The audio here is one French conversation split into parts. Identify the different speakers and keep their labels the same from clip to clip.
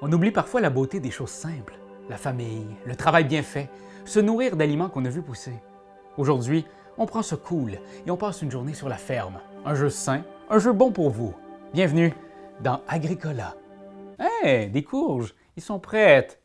Speaker 1: On oublie parfois la beauté des choses simples, la famille, le travail bien fait, se nourrir d'aliments qu'on a vus pousser. Aujourd'hui, on prend ce cool et on passe une journée sur la ferme. Un jeu sain, un jeu bon pour vous. Bienvenue dans Agricola. Hey, des courges, ils sont prêtes.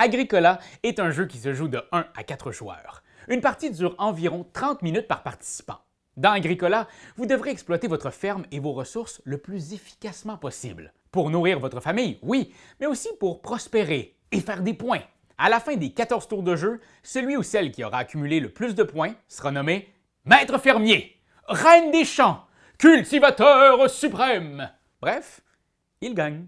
Speaker 1: Agricola est un jeu qui se joue de 1 à 4 joueurs. Une partie dure environ 30 minutes par participant. Dans Agricola, vous devrez exploiter votre ferme et vos ressources le plus efficacement possible. Pour nourrir votre famille, oui, mais aussi pour prospérer et faire des points. À la fin des 14 tours de jeu, celui ou celle qui aura accumulé le plus de points sera nommé Maître fermier, Reine des champs, Cultivateur suprême. Bref, il gagne.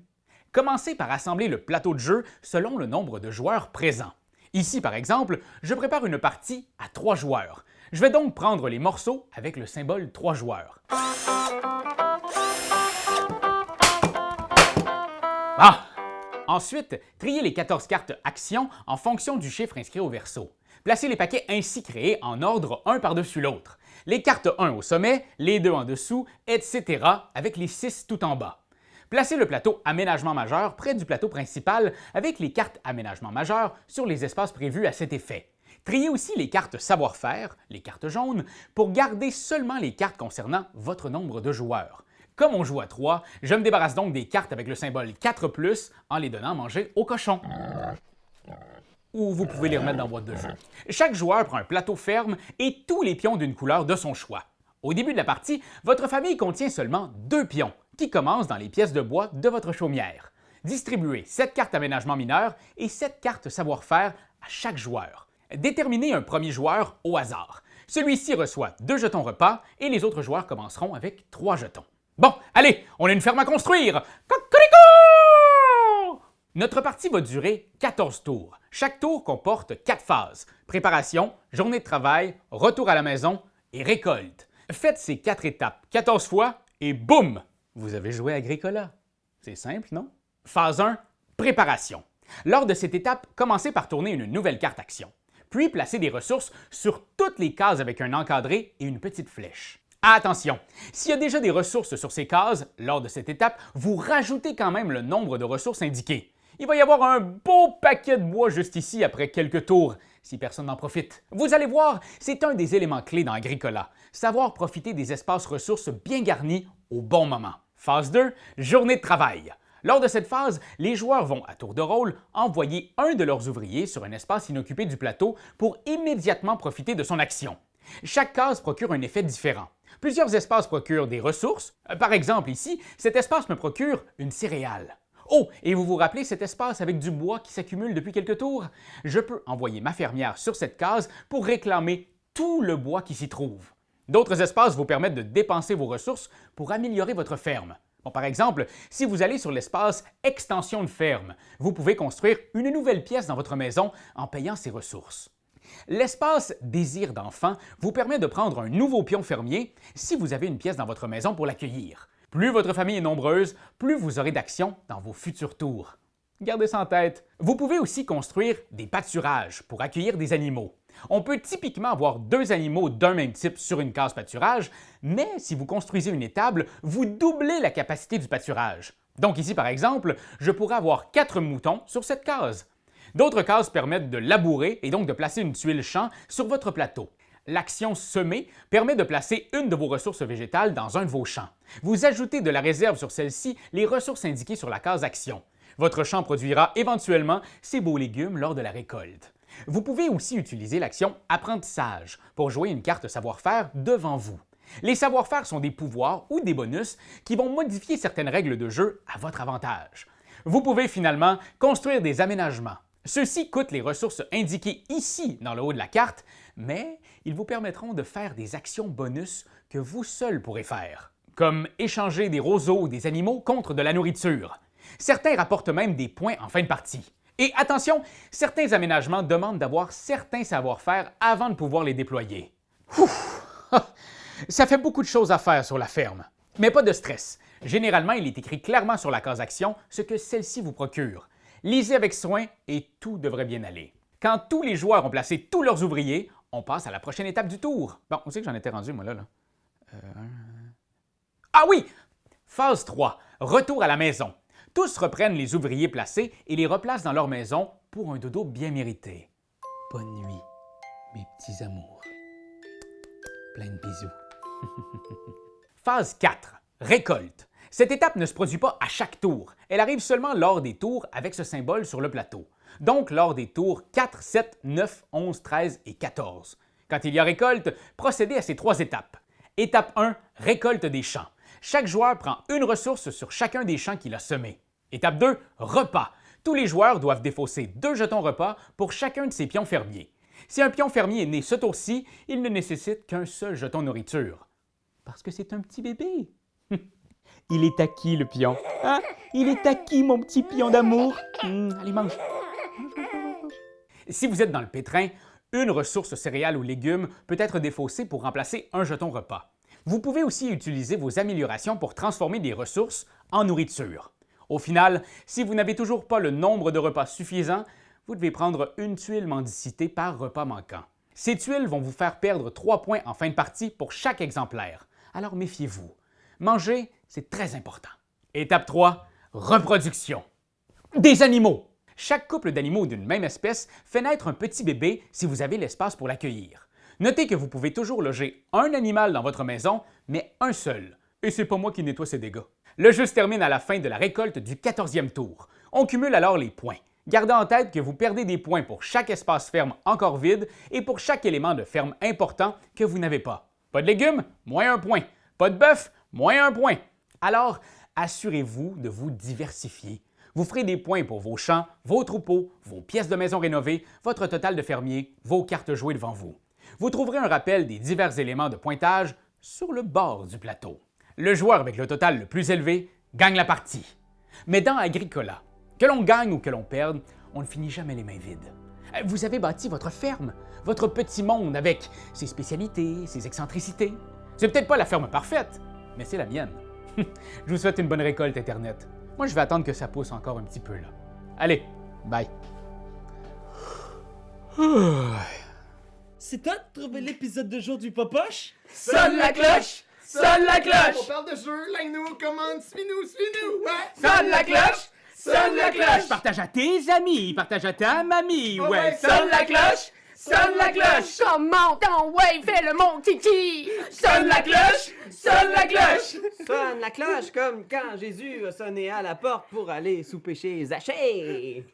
Speaker 1: Commencez par assembler le plateau de jeu selon le nombre de joueurs présents. Ici, par exemple, je prépare une partie à 3 joueurs. Je vais donc prendre les morceaux avec le symbole 3 joueurs. Ah! Ensuite, triez les 14 cartes actions en fonction du chiffre inscrit au verso. Placez les paquets ainsi créés en ordre un par-dessus l'autre. Les cartes 1 au sommet, les 2 en dessous, etc. avec les 6 tout en bas. Placez le plateau aménagement majeur près du plateau principal avec les cartes aménagement majeur sur les espaces prévus à cet effet. Triez aussi les cartes savoir-faire, les cartes jaunes, pour garder seulement les cartes concernant votre nombre de joueurs. Comme on joue à 3, je me débarrasse donc des cartes avec le symbole 4+, en les donnant à manger au cochon. Ou vous pouvez les remettre dans la boîte de jeu. Chaque joueur prend un plateau ferme et tous les pions d'une couleur de son choix. Au début de la partie, votre famille contient seulement 2 pions, qui commencent dans les pièces de bois de votre chaumière. Distribuez 7 cartes aménagement mineur et 7 cartes savoir-faire à chaque joueur. Déterminez un premier joueur au hasard. Celui-ci reçoit 2 jetons repas et les autres joueurs commenceront avec 3 jetons. Bon, allez, on a une ferme à construire! Cocorico! Notre partie va durer 14 tours. Chaque tour comporte 4 phases. Préparation, journée de travail, retour à la maison et récolte. Faites ces 4 étapes 14 fois et boum! Vous avez joué à Agricola. C'est simple, non? Phase 1, préparation. Lors de cette étape, commencez par tourner une nouvelle carte action. Puis placez des ressources sur toutes les cases avec un encadré et une petite flèche. Attention, s'il y a déjà des ressources sur ces cases, lors de cette étape, vous rajoutez quand même le nombre de ressources indiquées. Il va y avoir un beau paquet de bois juste ici après quelques tours, si personne n'en profite. Vous allez voir, c'est un des éléments clés dans Agricola, savoir profiter des espaces ressources bien garnis au bon moment. Phase 2, journée de travail. Lors de cette phase, les joueurs vont, à tour de rôle, envoyer un de leurs ouvriers sur un espace inoccupé du plateau pour immédiatement profiter de son action. Chaque case procure un effet différent. Plusieurs espaces procurent des ressources. Par exemple, ici, cet espace me procure une céréale. Oh, et vous vous rappelez cet espace avec du bois qui s'accumule depuis quelques tours? Je peux envoyer ma fermière sur cette case pour réclamer tout le bois qui s'y trouve. D'autres espaces vous permettent de dépenser vos ressources pour améliorer votre ferme. Bon, par exemple, si vous allez sur l'espace « Extension de ferme », vous pouvez construire une nouvelle pièce dans votre maison en payant ces ressources. L'espace « Désir d'enfant » vous permet de prendre un nouveau pion fermier si vous avez une pièce dans votre maison pour l'accueillir. Plus votre famille est nombreuse, plus vous aurez d'actions dans vos futurs tours. Gardez ça en tête. Vous pouvez aussi construire des pâturages pour accueillir des animaux. On peut typiquement avoir 2 animaux d'un même type sur une case pâturage, mais si vous construisez une étable, vous doublez la capacité du pâturage. Donc ici, par exemple, je pourrais avoir 4 moutons sur cette case. D'autres cases permettent de labourer et donc de placer une tuile champ sur votre plateau. L'action semer permet de placer une de vos ressources végétales dans un de vos champs. Vous ajoutez de la réserve sur celle-ci les ressources indiquées sur la case action. Votre champ produira éventuellement ces beaux légumes lors de la récolte. Vous pouvez aussi utiliser l'action apprentissage pour jouer une carte savoir-faire devant vous. Les savoir-faire sont des pouvoirs ou des bonus qui vont modifier certaines règles de jeu à votre avantage. Vous pouvez finalement construire des aménagements. Ceux-ci coûtent les ressources indiquées ici dans le haut de la carte, mais ils vous permettront de faire des actions bonus que vous seul pourrez faire, comme échanger des roseaux ou des animaux contre de la nourriture. Certains rapportent même des points en fin de partie. Et attention, certains aménagements demandent d'avoir certains savoir-faire avant de pouvoir les déployer. Ouf! Ça fait beaucoup de choses à faire sur la ferme. Mais pas de stress. Généralement, il est écrit clairement sur la case action ce que celle-ci vous procure. Lisez avec soin et tout devrait bien aller. Quand tous les joueurs ont placé tous leurs ouvriers, on passe à la prochaine étape du tour. Bon, on sait que j'en étais rendu, moi, là. Ah oui! Phase 3. Retour à la maison. Tous reprennent les ouvriers placés et les replacent dans leur maison pour un dodo bien mérité. Bonne nuit, mes petits amours. Plein de bisous. Phase 4. Récolte. Cette étape ne se produit pas à chaque tour. Elle arrive seulement lors des tours avec ce symbole sur le plateau. Donc lors des tours 4, 7, 9, 11, 13 et 14. Quand il y a récolte, procédez à ces 3 étapes. Étape 1. Récolte des champs. Chaque joueur prend une ressource sur chacun des champs qu'il a semés. Étape 2. Repas. Tous les joueurs doivent défausser 2 jetons repas pour chacun de ses pions fermiers. Si un pion fermier est né ce tour-ci, il ne nécessite qu'un seul jeton nourriture. Parce que c'est un petit bébé. Il est acquis, le pion. Hein? Il est acquis, mon petit pion d'amour. Allez, mange. Si vous êtes dans le pétrin, une ressource céréales ou légumes peut être défaussée pour remplacer un jeton repas. Vous pouvez aussi utiliser vos améliorations pour transformer des ressources en nourriture. Au final, si vous n'avez toujours pas le nombre de repas suffisant, vous devez prendre une tuile mendicité par repas manquant. Ces tuiles vont vous faire perdre 3 points en fin de partie pour chaque exemplaire. Alors méfiez-vous. Manger, c'est très important. Étape 3. Reproduction. Des animaux. Chaque couple d'animaux d'une même espèce fait naître un petit bébé si vous avez l'espace pour l'accueillir. Notez que vous pouvez toujours loger un animal dans votre maison, mais un seul. Et c'est pas moi qui nettoie ces dégâts. Le jeu se termine à la fin de la récolte du 14e tour. On cumule alors les points. Gardez en tête que vous perdez des points pour chaque espace ferme encore vide et pour chaque élément de ferme important que vous n'avez pas. Pas de légumes? Moins 1 point. Pas de bœuf? Moins 1 point. Alors, assurez-vous de vous diversifier. Vous ferez des points pour vos champs, vos troupeaux, vos pièces de maison rénovées, votre total de fermier, vos cartes jouées devant vous. Vous trouverez un rappel des divers éléments de pointage sur le bord du plateau. Le joueur avec le total le plus élevé gagne la partie. Mais dans Agricola, que l'on gagne ou que l'on perde, on ne finit jamais les mains vides. Vous avez bâti votre ferme, votre petit monde avec ses spécialités, ses excentricités. C'est peut-être pas la ferme parfaite, mais c'est la mienne. Je vous souhaite une bonne récolte Internet. Moi, je vais attendre que ça pousse encore un petit peu là. Allez, bye.
Speaker 2: C'est toi de trouver l'épisode de jour du Popoche?
Speaker 1: Sonne la cloche! Sonne la cloche!
Speaker 3: On parle de jeu, like-nous, commande, suis-nous, suis-nous! Ouais.
Speaker 1: Sonne la cloche! Sonne la cloche! Partage à tes amis, partage à ta mamie,
Speaker 3: Oh
Speaker 1: ouais!
Speaker 3: ouais,
Speaker 1: Sonne la cloche! Sonne la cloche!
Speaker 4: Comment ton ouais, fais le mon titi!
Speaker 1: Sonne la cloche! Sonne la cloche!
Speaker 5: Sonne la cloche comme quand Jésus a sonné à la porte pour aller souper chez Zachée.